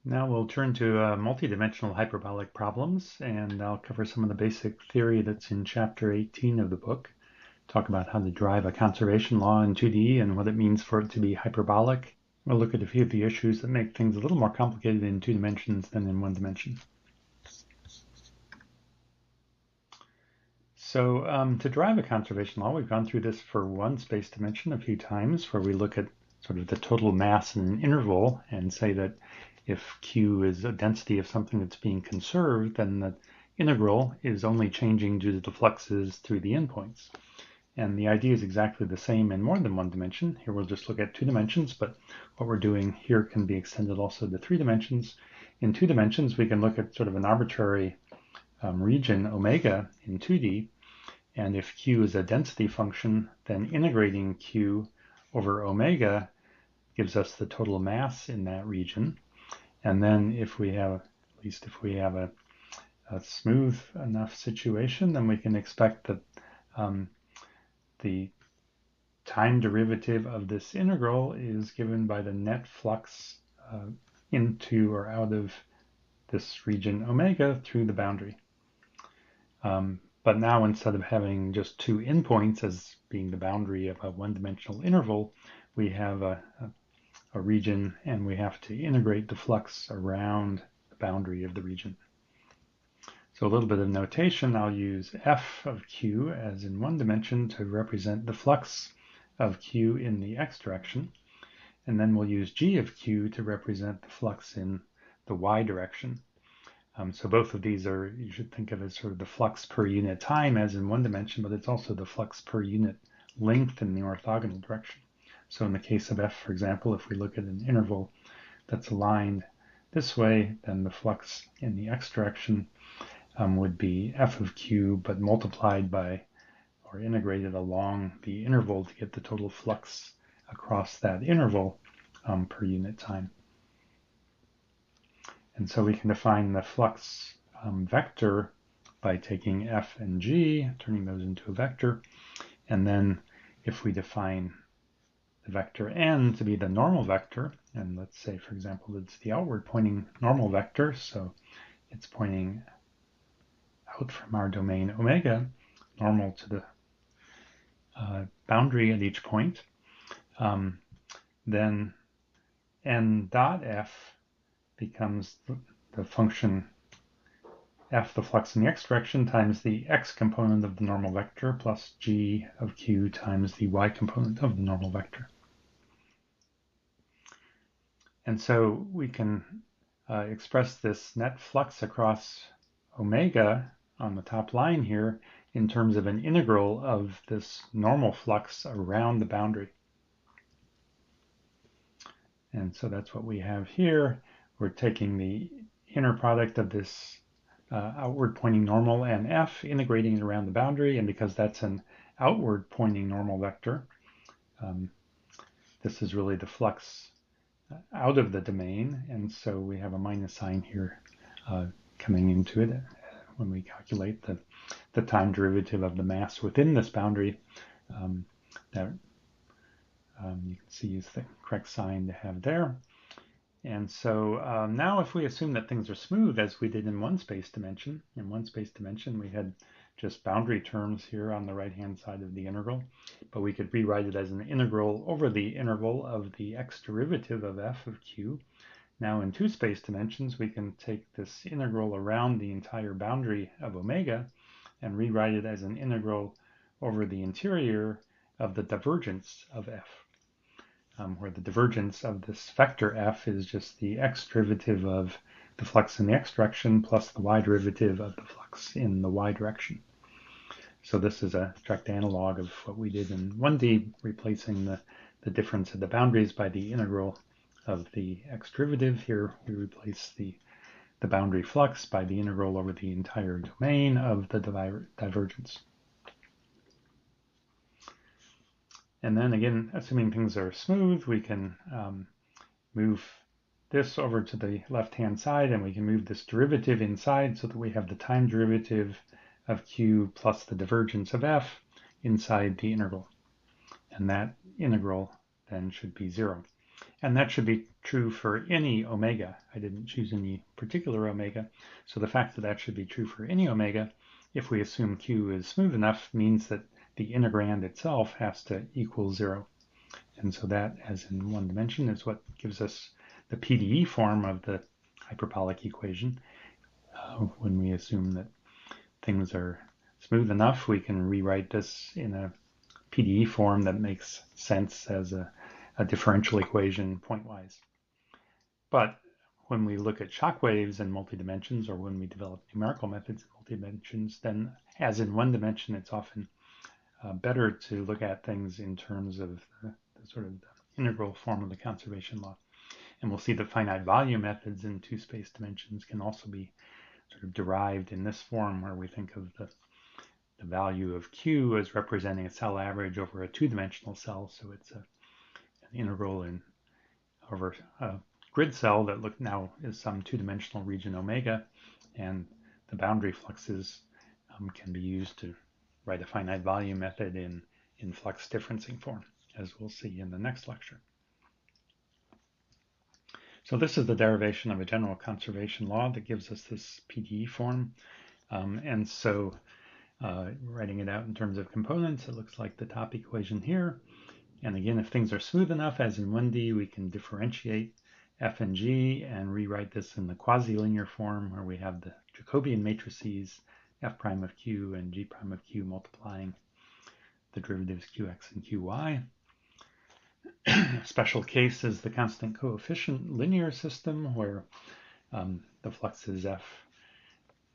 Now we'll turn to multidimensional hyperbolic problems, and I'll cover some of the basic theory that's in chapter 18 of the book. Talk about how to derive a conservation law in 2D and what it means for it to be hyperbolic. We'll look at a few of the issues that make things a little more complicated in 2 dimensions than in 1 dimension. So to derive a conservation law, we've gone through this for one space dimension a few times, where we look at sort of the total mass in an interval and say that if Q is a density of something that's being conserved, then the integral is only changing due to the fluxes through the endpoints. And the idea is exactly the same in more than 1 dimension. Here we'll just look at 2 dimensions, but what we're doing here can be extended also to 3 dimensions. In 2 dimensions, we can look at sort of an arbitrary region, omega, in 2D. And if Q is a density function, then integrating Q over omega gives us the total mass in that region. And then if we have, at least if we have a smooth enough situation, then we can expect that the time derivative of this integral is given by the net flux into or out of this region omega through the boundary. But now instead of having just 2 endpoints as being the boundary of a 1-dimensional interval, we have a region, and we have to integrate the flux around the boundary of the region. So a little bit of notation, I'll use f of q as in 1 dimension to represent the flux of q in the x direction, and then we'll use g of q to represent the flux in the y direction. So both of these are, you should think of as sort of the flux per unit time as in 1 dimension, but it's also the flux per unit length in the orthogonal direction. So in the case of f, for example, if we look at an interval that's aligned this way, then the flux in the x direction would be f of q, but multiplied by or integrated along the interval to get the total flux across that interval per unit time. And so we can define the flux vector by taking f and g, turning those into a vector. And then if we define the vector n to be the normal vector, and let's say, for example, it's the outward pointing normal vector, so it's pointing out from our domain omega, normal to the boundary at each point, then n dot f becomes the function f, the flux in the x direction, times the x component of the normal vector plus g of q times the y component of the normal vector. And so we can express this net flux across omega on the top line here in terms of an integral of this normal flux around the boundary. And so that's what we have here. We're taking the inner product of this outward pointing normal and f, integrating it around the boundary, and because that's an outward pointing normal vector, this is really the flux out of the domain, and so we have a minus sign here coming into it when we calculate the time derivative of the mass within this boundary. That you can see is the correct sign to have there. And so now if we assume that things are smooth as we did in 1 space dimension, we had just boundary terms here on the right-hand side of the integral, but we could rewrite it as an integral over the interval of the x derivative of f of q. Now in 2 space dimensions, we can take this integral around the entire boundary of omega and rewrite it as an integral over the interior of the divergence of f. Where the divergence of this vector f is just the x derivative of the flux in the x direction plus the y derivative of the flux in the y direction. So this is a direct analog of what we did in 1D, replacing the difference of the boundaries by the integral of the x derivative. Here we replace the boundary flux by the integral over the entire domain of the divergence. And then again, assuming things are smooth, we can move this over to the left-hand side, and we can move this derivative inside so that we have the time derivative of q plus the divergence of f inside the integral. And that integral then should be 0. And that should be true for any omega. I didn't choose any particular omega. So the fact that that should be true for any omega, if we assume Q is smooth enough, means that the integrand itself has to equal 0. And so that, as in one dimension, is what gives us the PDE form of the hyperbolic equation. When we assume that things are smooth enough, we can rewrite this in a PDE form that makes sense as a differential equation pointwise. But when we look at shock waves in multidimensions, or when we develop numerical methods in multidimensions, then as in one dimension, it's often better to look at things in terms of the sort of the integral form of the conservation law. And we'll see that finite volume methods in two space dimensions can also be sort of derived in this form, where we think of the value of Q as representing a cell average over a two-dimensional cell. So it's an integral over a grid cell that now is some two-dimensional region omega, and the boundary fluxes can be used to write a finite volume method in flux differencing form, as we'll see in the next lecture. So this is the derivation of a general conservation law that gives us this PDE form. And so writing it out in terms of components, it looks like the top equation here. And again, if things are smooth enough, as in 1D, we can differentiate f and g and rewrite this in the quasi-linear form, where we have the Jacobian matrices f prime of q and g prime of q multiplying the derivatives qx and qy. Special case is the constant coefficient linear system, where the flux is f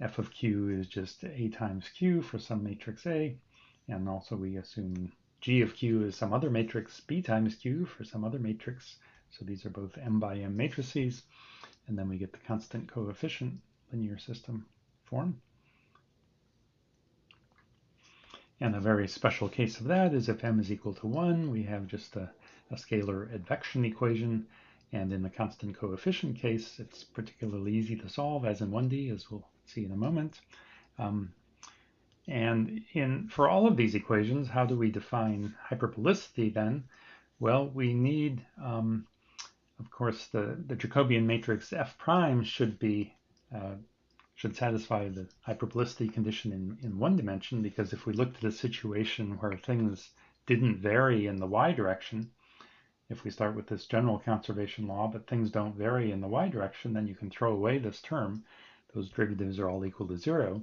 of q is just a times q for some matrix A, and also we assume g of q is some other matrix b times q for some other matrix. So these are both m by m matrices, and then we get the constant coefficient linear system form. And a very special case of that is if m is equal to 1, we have just a scalar advection equation, and in the constant coefficient case, it's particularly easy to solve, as in 1D, as we'll see in a moment. And for all of these equations, how do we define hyperbolicity then? Well, we need, of course, the Jacobian matrix f prime should satisfy the hyperbolicity condition in one dimension, because if we looked at a situation where things didn't vary in the y direction, if we start with this general conservation law, but things don't vary in the y direction, then you can throw away this term. Those derivatives are all equal to 0,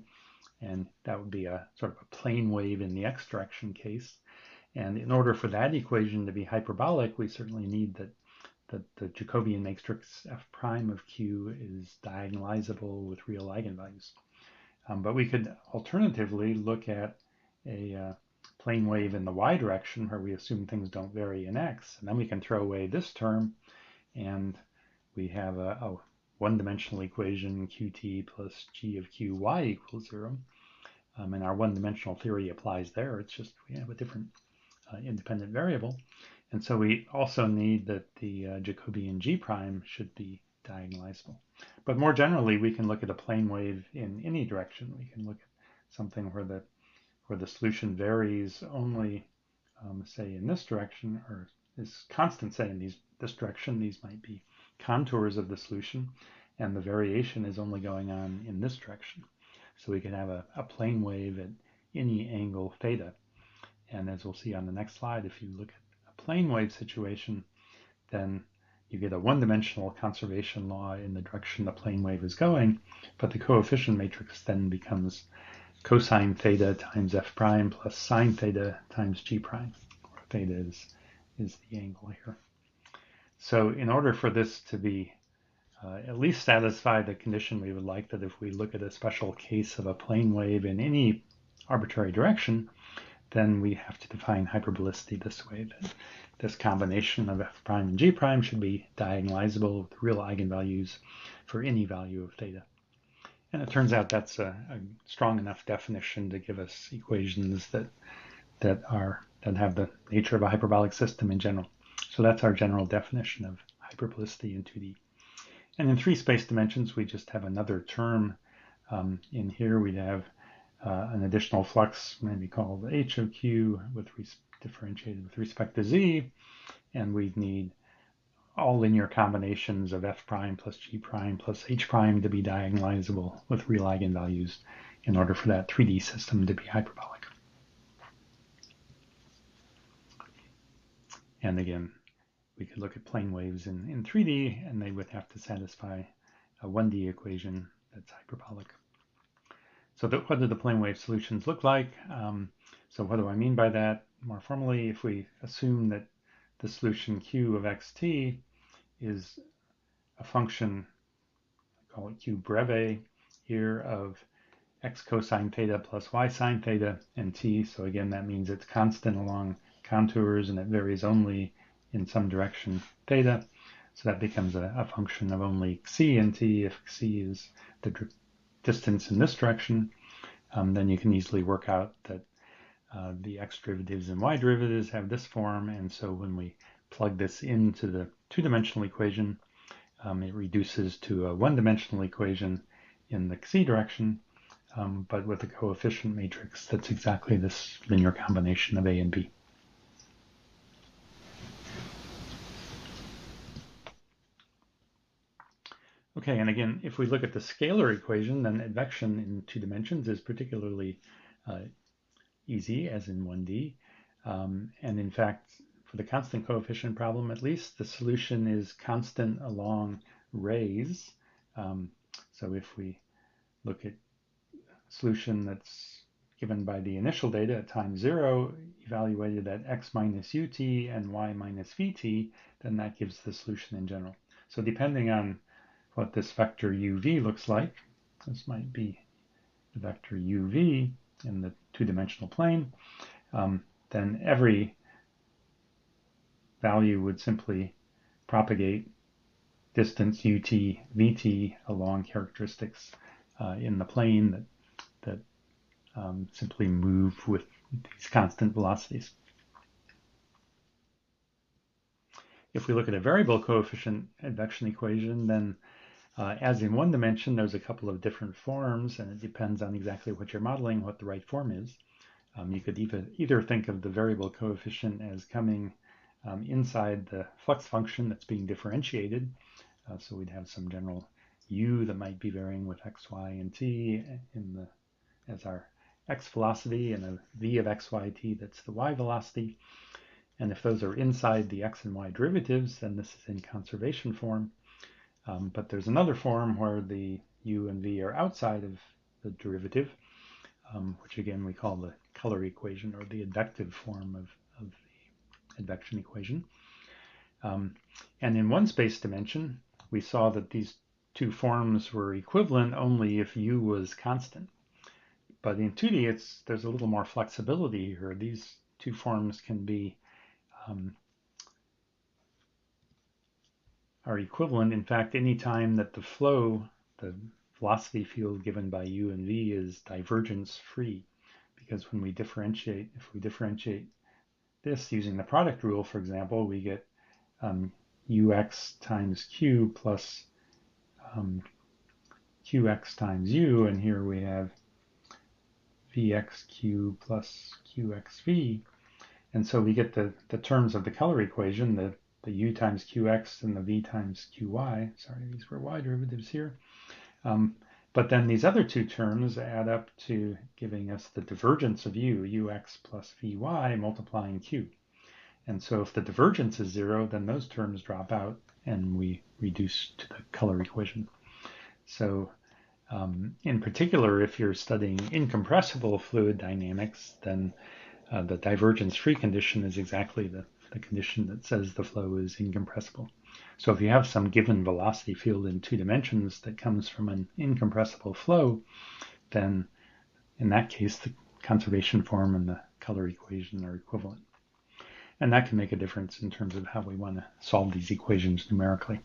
and that would be a sort of a plane wave in the x direction case. And in order for that equation to be hyperbolic, we certainly need that the Jacobian matrix f prime of q is diagonalizable with real eigenvalues. But we could alternatively look at a plane wave in the y direction, where we assume things don't vary in x, and then we can throw away this term, and we have a one-dimensional equation qt plus g of qy equals 0. And our one-dimensional theory applies there. It's just we have a different independent variable. And so we also need that the Jacobian g prime should be diagonalizable. But more generally, we can look at a plane wave in any direction. We can look at something where the solution varies only, say, in this direction, or is constant, say, in this direction. These might be contours of the solution, and the variation is only going on in this direction. So we can have a plane wave at any angle theta. And as we'll see on the next slide, if you look at a plane wave situation, then you get a one-dimensional conservation law in the direction the plane wave is going, but the coefficient matrix then becomes cosine theta times f prime plus sine theta times g prime, where theta is the angle here. So in order for this to be at least satisfy the condition, we would like that if we look at a special case of a plane wave in any arbitrary direction, then we have to define hyperbolicity this way, that this combination of f prime and g prime should be diagonalizable with real eigenvalues for any value of theta. And it turns out that's a strong enough definition to give us equations that have the nature of a hyperbolic system in general. So that's our general definition of hyperbolicity in 2D. And in three space dimensions, we just have another term. In here, we'd have an additional flux, maybe called h of q, differentiated with respect to z, and we'd need all linear combinations of f prime plus g prime plus h prime to be diagonalizable with real eigenvalues in order for that 3D system to be hyperbolic. And again, we could look at plane waves in 3D, and they would have to satisfy a 1D equation that's hyperbolic. So what do the plane wave solutions look like? So what do I mean by that? More formally, if we assume that the solution Q of xt is a function, I call it Q breve here, of x cosine theta plus y sine theta and t. So again, that means it's constant along contours and it varies only in some direction theta. So that becomes a function of only xi and t. If xi is the distance in this direction, then you can easily work out that the x derivatives and y derivatives have this form, and so when we plug this into the two-dimensional equation, it reduces to a one-dimensional equation in the xi direction, but with a coefficient matrix that's exactly this linear combination of A and B. Okay, and again, if we look at the scalar equation, then advection in 2 dimensions is particularly easy, as in 1D. And in fact, for the constant coefficient problem, at least, the solution is constant along rays. So if we look at a solution that's given by the initial data at time 0, evaluated at x minus ut and y minus vt, then that gives the solution in general. So depending on what this vector uv looks like, this might be the vector uv in the two-dimensional plane, then every value would simply propagate distance ut vt along characteristics in the plane that simply move with these constant velocities. If we look at a variable coefficient advection equation, then as in 1 dimension, there's a couple of different forms, and it depends on exactly what you're modeling, what the right form is. You could either think of the variable coefficient as coming inside the flux function that's being differentiated. So we'd have some general u that might be varying with x, y, and t as our x velocity, and a v of x, y, t that's the y velocity. And if those are inside the x and y derivatives, then this is in conservation form. But there's another form where the u and v are outside of the derivative, which again we call the color equation, or the advective form of the advection equation. And in one space dimension, we saw that these two forms were equivalent only if u was constant. But in 2D, there's a little more flexibility here. These two forms can be are equivalent. In fact, any time that the flow, the velocity field given by u and v is divergence free, because when we differentiate, if we differentiate this using the product rule, for example, we get ux times q plus qx times u, and here we have vxq plus qxv, and so we get the terms of the color equation, the u times qx and the v times qy. Sorry, these were y derivatives here. But then these other two terms add up to giving us the divergence of ux plus vy multiplying q. And so if the divergence is 0, then those terms drop out and we reduce to the color equation. So in particular, if you're studying incompressible fluid dynamics, then the divergence-free condition is exactly the condition that says the flow is incompressible. So if you have some given velocity field in 2 dimensions that comes from an incompressible flow, then in that case the conservation form and the color equation are equivalent. And that can make a difference in terms of how we want to solve these equations numerically.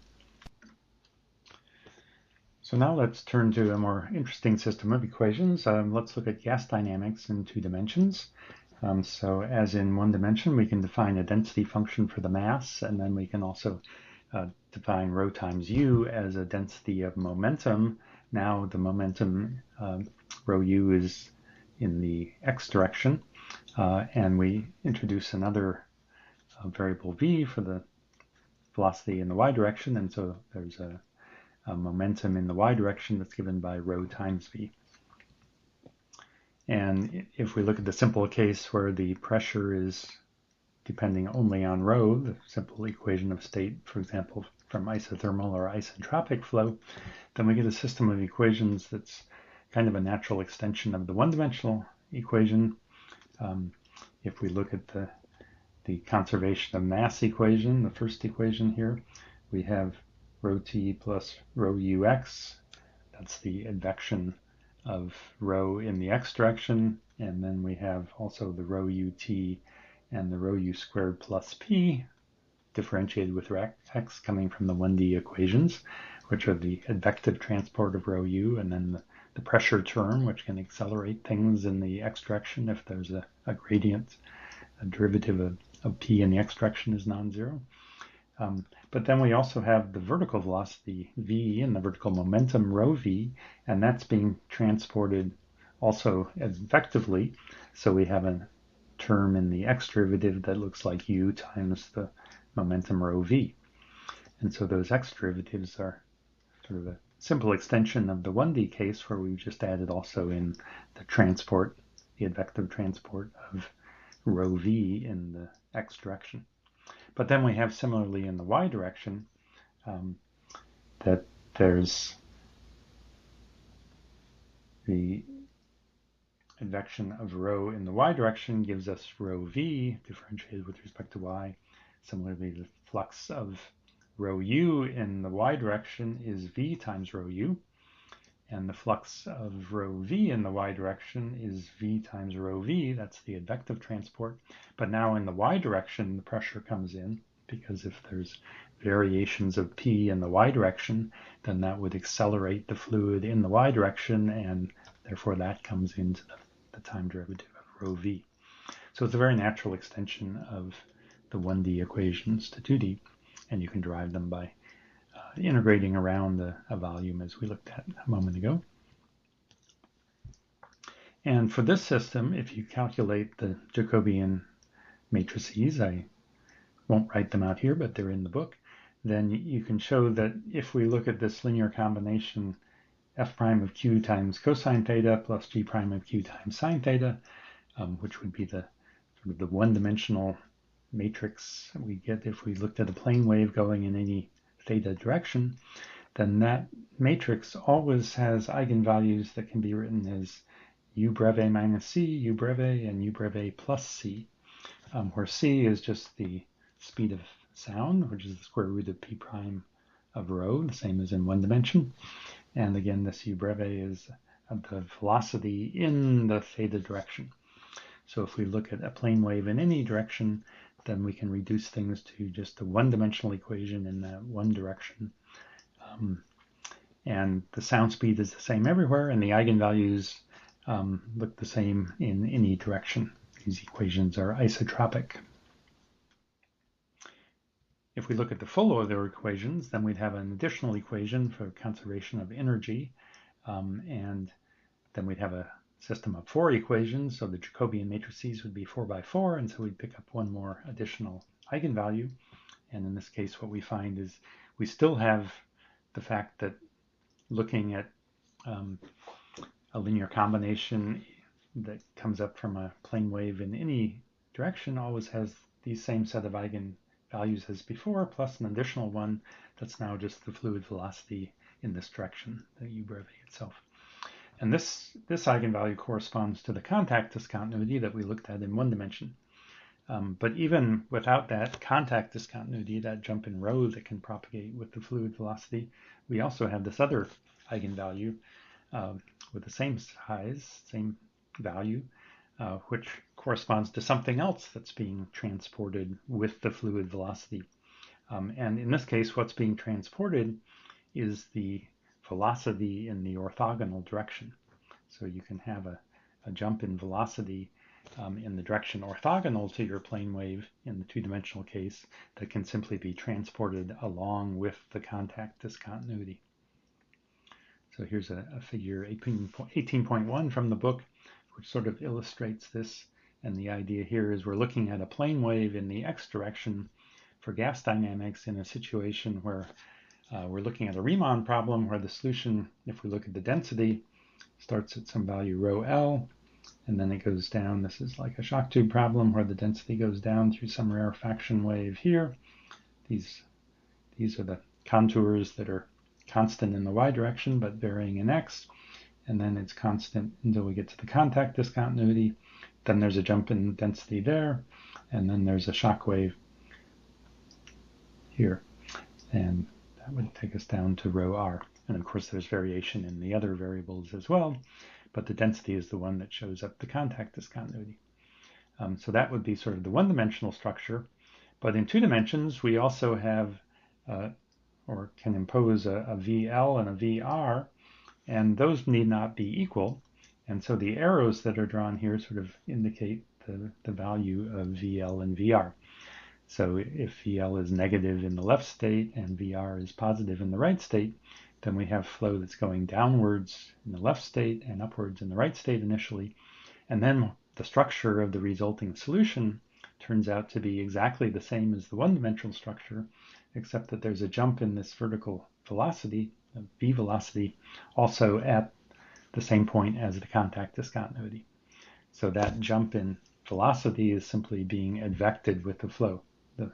So now let's turn to a more interesting system of equations. Let's look at gas dynamics in 2 dimensions. So as in 1 dimension, we can define a density function for the mass, and then we can also define rho times u as a density of momentum. Now the momentum, rho u, is in the x direction, and we introduce another variable v for the velocity in the y direction, and so there's a momentum in the y direction that's given by rho times v. And if we look at the simple case where the pressure is depending only on rho, the simple equation of state, for example, from isothermal or isentropic flow, then we get a system of equations that's kind of a natural extension of the one-dimensional equation. If we look at the conservation of mass equation, the first equation here, we have rho t plus rho ux. That's the advection of rho in the x direction, and then we have also the rho ut and the rho u squared plus p differentiated with x coming from the 1D equations, which are the advective transport of rho u, and then the pressure term, which can accelerate things in the x direction if there's a gradient, a derivative of p in the x direction is non-zero. But then we also have the vertical velocity v and the vertical momentum rho v, and that's being transported also advectively. So we have a term in the x derivative that looks like u times the momentum rho v. And so those x derivatives are sort of a simple extension of the 1D case where we've just added also in the transport, the advective transport of rho v in the x direction. But then we have similarly in the y direction that there's the advection of rho in the y direction gives us rho v differentiated with respect to y. Similarly, the flux of rho u in the y direction is v times rho u, and the flux of rho v in the y direction is v times rho v. That's the advective transport. But now in the y direction, the pressure comes in, because if there's variations of p in the y direction, then that would accelerate the fluid in the y direction, and therefore that comes into the time derivative of rho v. So it's a very natural extension of the 1D equations to 2D, and you can derive them by integrating around a volume as we looked at a moment ago. And for this system, if you calculate the Jacobian matrices, I won't write them out here, but they're in the book, then you can show that if we look at this linear combination f prime of q times cosine theta plus g prime of q times sine theta, which would be the sort of the one-dimensional matrix we get if we looked at a plane wave going in any theta direction, then that matrix always has eigenvalues that can be written as u breve minus c, u breve, and u breve plus c, where c is just the speed of sound, which is the square root of p prime of rho, the same as in one dimension. And again, this u breve is the velocity in the theta direction. So if we look at a plane wave in any direction, then we can reduce things to just a one-dimensional equation in that one direction. And the sound speed is the same everywhere, and the eigenvalues look the same in any direction. These equations are isotropic. If we look at the full order equations, then we'd have an additional equation for conservation of energy, and then we'd have a system of 4 equations, so the Jacobian matrices would be 4 by 4, and so we'd pick up one more additional eigenvalue. And in this case, what we find is we still have the fact that looking at a linear combination that comes up from a plane wave in any direction always has the same set of eigenvalues as before, plus an additional one that's now just the fluid velocity in this direction, the u breve itself. And this eigenvalue corresponds to the contact discontinuity that we looked at in one dimension. But even without that contact discontinuity, that jump in rho that can propagate with the fluid velocity, we also have this other eigenvalue with the same size, same value, which corresponds to something else that's being transported with the fluid velocity. And in this case, what's being transported is the velocity in the orthogonal direction. So you can have a jump in velocity in the direction orthogonal to your plane wave in the two-dimensional case that can simply be transported along with the contact discontinuity. So here's a figure 18.1 from the book, which sort of illustrates this. And the idea here is we're looking at a plane wave in the x direction for gas dynamics in a situation where we're looking at a Riemann problem where the solution, if we look at the density, starts at some value rho L, and then it goes down. This is like a shock tube problem where the density goes down through some rarefaction wave here. These are the contours that are constant in the y direction but varying in x, and then it's constant until we get to the contact discontinuity. Then there's a jump in density there, and then there's a shock wave here, and that would take us down to rho r. And of course there's variation in the other variables as well, but the density is the one that shows up the contact discontinuity. So that would be sort of the one-dimensional structure. But in 2 dimensions, we also have, or can impose a VL and a VR, and those need not be equal. And so the arrows that are drawn here sort of indicate the value of VL and VR. So if VL is negative in the left state and VR is positive in the right state, then we have flow that's going downwards in the left state and upwards in the right state initially. And then the structure of the resulting solution turns out to be exactly the same as the one-dimensional structure, except that there's a jump in this vertical velocity, v velocity, also at the same point as the contact discontinuity. So that jump in velocity is simply being advected with the flow. The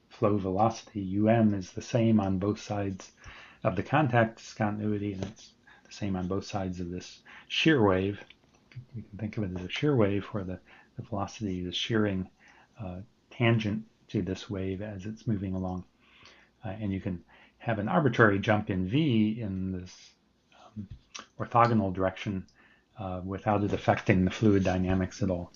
flow velocity, um, is the same on both sides of the contact discontinuity, and it's the same on both sides of this shear wave. We can think of it as a shear wave where the velocity is shearing tangent to this wave as it's moving along. And you can have an arbitrary jump in v in this orthogonal direction without it affecting the fluid dynamics at all.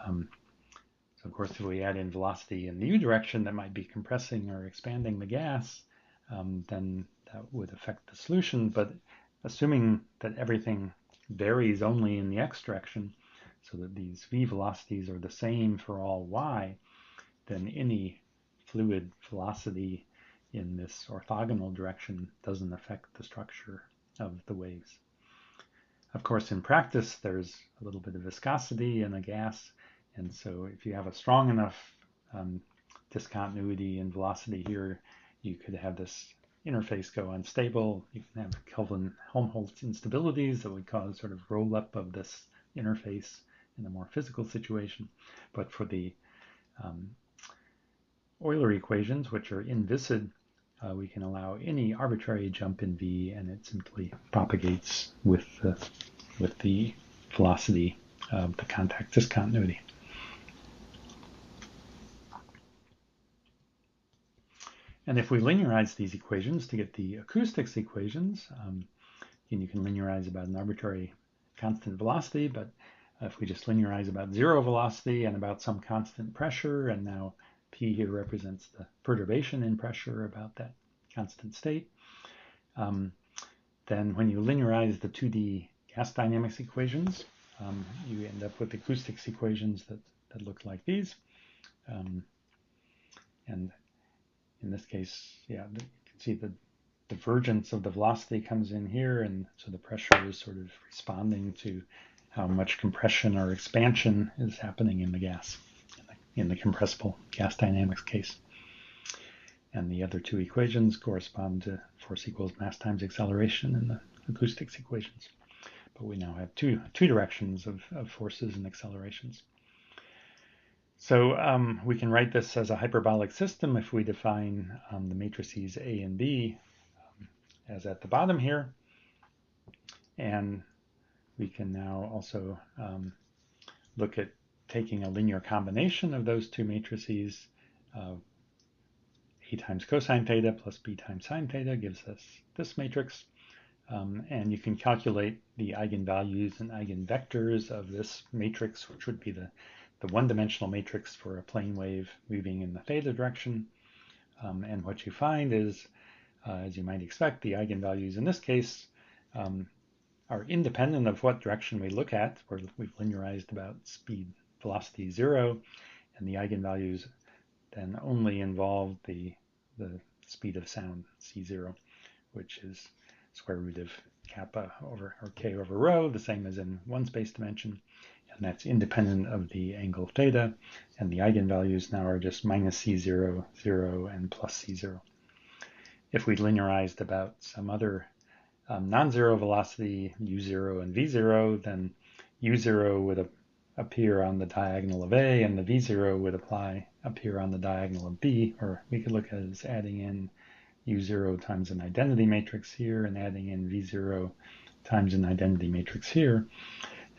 So of course, if we add in velocity in the u direction that might be compressing or expanding the gas, then that would affect the solution. But assuming that everything varies only in the x direction, so that these v velocities are the same for all y, then any fluid velocity in this orthogonal direction doesn't affect the structure of the waves. Of course, in practice, there's a little bit of viscosity in a gas, and so if you have a strong enough discontinuity and velocity here, you could have this interface go unstable. You can have Kelvin-Helmholtz instabilities that would cause sort of roll-up of this interface in a more physical situation. But for the Euler equations, which are inviscid, we can allow any arbitrary jump in v, and it simply propagates with the velocity of the contact discontinuity. And if we linearize these equations to get the acoustics equations, and you can linearize about an arbitrary constant velocity, but if we just linearize about zero velocity and about some constant pressure, and now P here represents the perturbation in pressure about that constant state, then when you linearize the 2D gas dynamics equations, you end up with acoustics equations that look like these. And in this case, yeah, you can see the divergence of the velocity comes in here, and so the pressure is sort of responding to how much compression or expansion is happening in the gas, in the compressible gas dynamics case. And the other two equations correspond to force equals mass times acceleration in the acoustics equations. But we now have two directions of forces and accelerations. So we can write this as a hyperbolic system if we define the matrices A and B as at the bottom here. And we can now also look at taking a linear combination of those two matrices. A times cosine theta plus B times sine theta gives us this matrix. And you can calculate the eigenvalues and eigenvectors of this matrix, which would be the one-dimensional matrix for a plane wave moving in the theta direction. And what you find is, as you might expect, the eigenvalues in this case are independent of what direction we look at, where we've linearized about speed velocity 0, and the eigenvalues then only involve the speed of sound, c0, which is square root of kappa over, or k over rho, the same as in one space dimension. And that's independent of the angle theta. And the eigenvalues now are just minus c0, 0, and plus c0. If we linearized about some other non-zero velocity, u0 and v0, then u0 would appear on the diagonal of A, and the v0 would appear on the diagonal of B, or we could look at it as adding in u0 times an identity matrix here, and adding in v0 times an identity matrix here,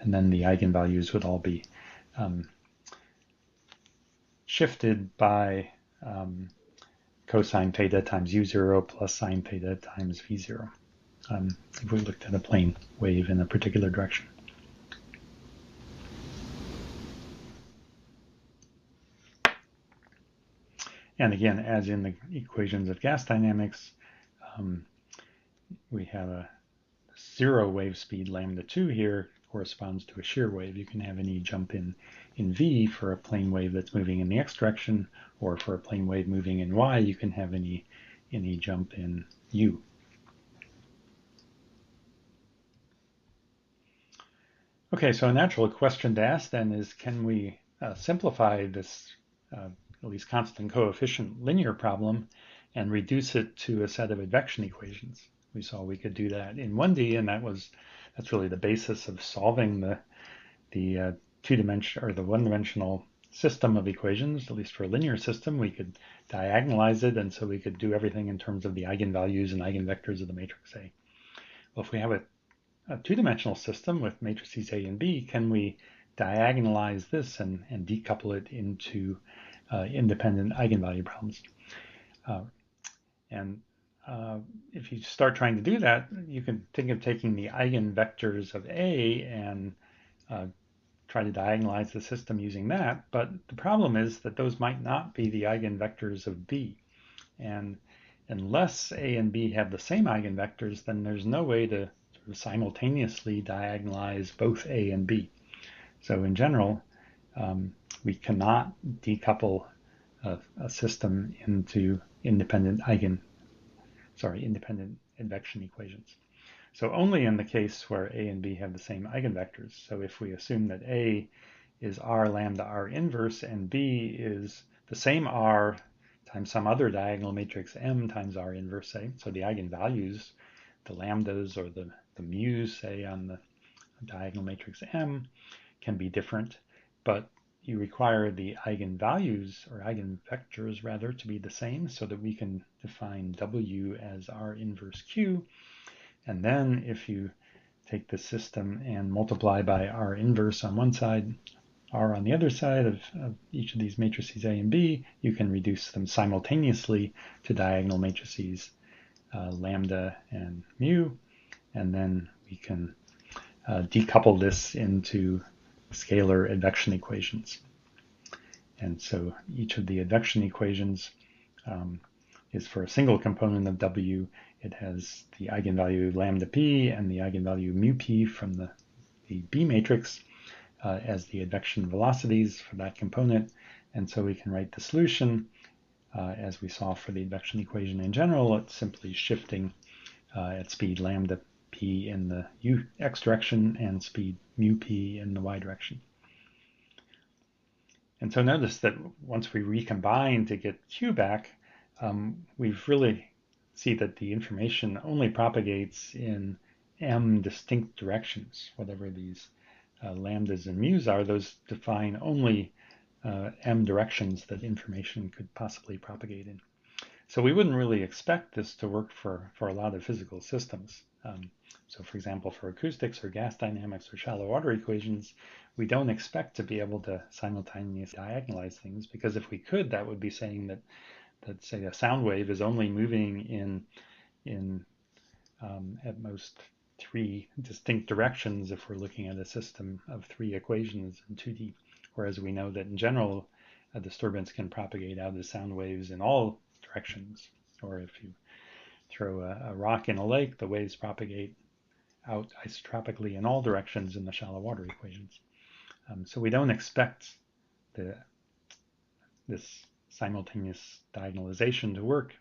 and then the eigenvalues would all be shifted by cosine theta times u0 plus sine theta times v0, if we looked at a plane wave in a particular direction. And again, as in the equations of gas dynamics, we have a zero wave speed lambda 2 here corresponds to a shear wave. You can have any jump in v for a plane wave that's moving in the x direction, or for a plane wave moving in y, you can have any jump in u. Okay, so a natural question to ask then is, can we simplify this at least constant coefficient linear problem and reduce it to a set of advection equations? We saw we could do that in 1D, and that's really the basis of solving the two-dimensional or the one-dimensional system of equations. At least for a linear system, we could diagonalize it, and so we could do everything in terms of the eigenvalues and eigenvectors of the matrix A. Well, if we have a two-dimensional system with matrices A and B, can we diagonalize this and decouple it into independent eigenvalue problems? If you start trying to do that, you can think of taking the eigenvectors of A and try to diagonalize the system using that, but the problem is that those might not be the eigenvectors of B. And unless A and B have the same eigenvectors, then there's no way to sort of simultaneously diagonalize both A and B. So in general, we cannot decouple a system into independent advection equations. So only in the case where A and B have the same eigenvectors. So if we assume that A is R lambda R inverse and B is the same R times some other diagonal matrix M times R inverse A, so the eigenvalues, the lambdas or the mu's, say, on the diagonal matrix M can be different, but you require the eigenvalues, or eigenvectors rather, to be the same so that we can define W as R inverse Q. And then if you take the system and multiply by R inverse on one side, R on the other side of each of these matrices A and B, you can reduce them simultaneously to diagonal matrices lambda and mu, and then we can decouple this into scalar advection equations. And so each of the advection equations is for a single component of W. It has the eigenvalue lambda p and the eigenvalue mu p from the B matrix as the advection velocities for that component. And so we can write the solution as we saw for the advection equation in general. It's simply shifting at speed lambda p in the x direction and speed mu p in the y direction. And so notice that once we recombine to get Q back, we've really see that the information only propagates in m distinct directions. Whatever these lambdas and mu's are, those define only m directions that information could possibly propagate in. So we wouldn't really expect this to work for a lot of physical systems. So for example, for acoustics or gas dynamics or shallow water equations, we don't expect to be able to simultaneously diagonalize things, because if we could, that would be saying that say a sound wave is only moving in at most 3 distinct directions if we're looking at a system of 3 equations in 2D, whereas we know that in general a disturbance can propagate out as sound waves in all directions. Or if you throw a rock in a lake, the waves propagate out isotropically in all directions in the shallow water equations. So we don't expect this simultaneous diagonalization to work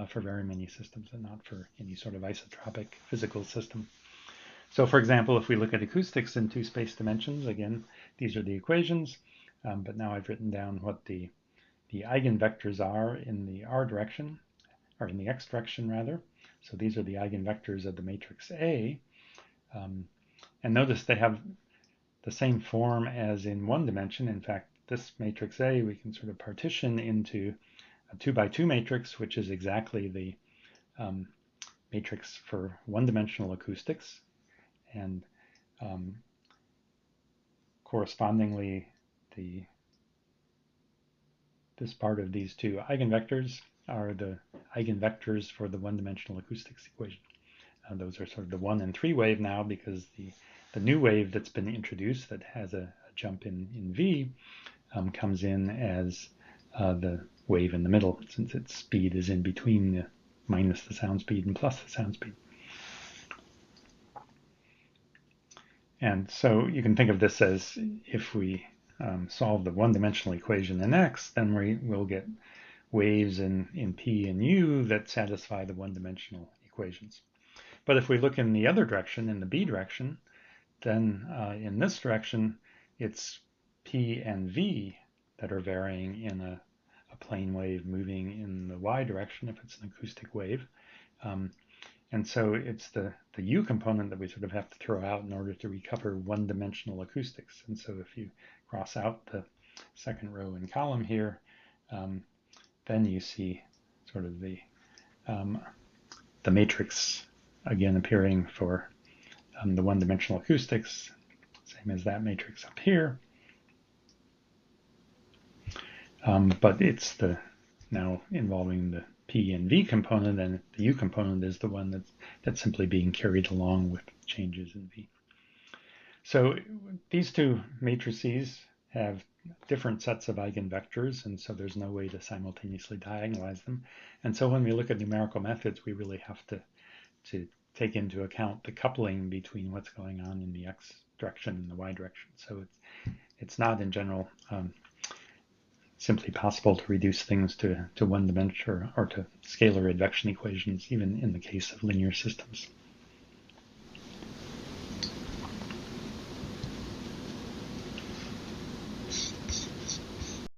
for very many systems and not for any sort of isotropic physical system. So for example, if we look at acoustics in 2 space dimensions, again, these are the equations, but now I've written down what the eigenvectors are in the r direction, or in the x direction rather. So these are the eigenvectors of the matrix A. And notice they have the same form as in 1 dimension. In fact, this matrix A we can sort of partition into a 2 by 2 matrix, which is exactly the matrix for 1-dimensional acoustics. And correspondingly, this part of these 2 eigenvectors are the eigenvectors for the 1-dimensional acoustics equation. Those are sort of the 1 and 3 wave now, because the new wave that's been introduced that has a jump in v comes in as the wave in the middle, since its speed is in between the minus the sound speed and plus the sound speed. And so you can think of this as, if we solve the 1-dimensional equation in x, then we'll get waves in p and u that satisfy the 1-dimensional equations. But if we look in the other direction, in the b direction, then in this direction, it's p and v that are varying in a plane wave moving in the y direction if it's an acoustic wave. And so it's the u component that we sort of have to throw out in order to recover 1-dimensional acoustics. And so if you cross out the second row and column here, then you see sort of the matrix again appearing for the 1-dimensional acoustics, same as that matrix up here. But it's now involving the p and v component, and the u component is the one that's simply being carried along with changes in v. So these 2 matrices have different sets of eigenvectors, and so there's no way to simultaneously diagonalize them. And so when we look at numerical methods, we really have to take into account the coupling between what's going on in the x direction and the y direction. So it's not in general simply possible to reduce things to 1 dimension or to scalar advection equations, even in the case of linear systems.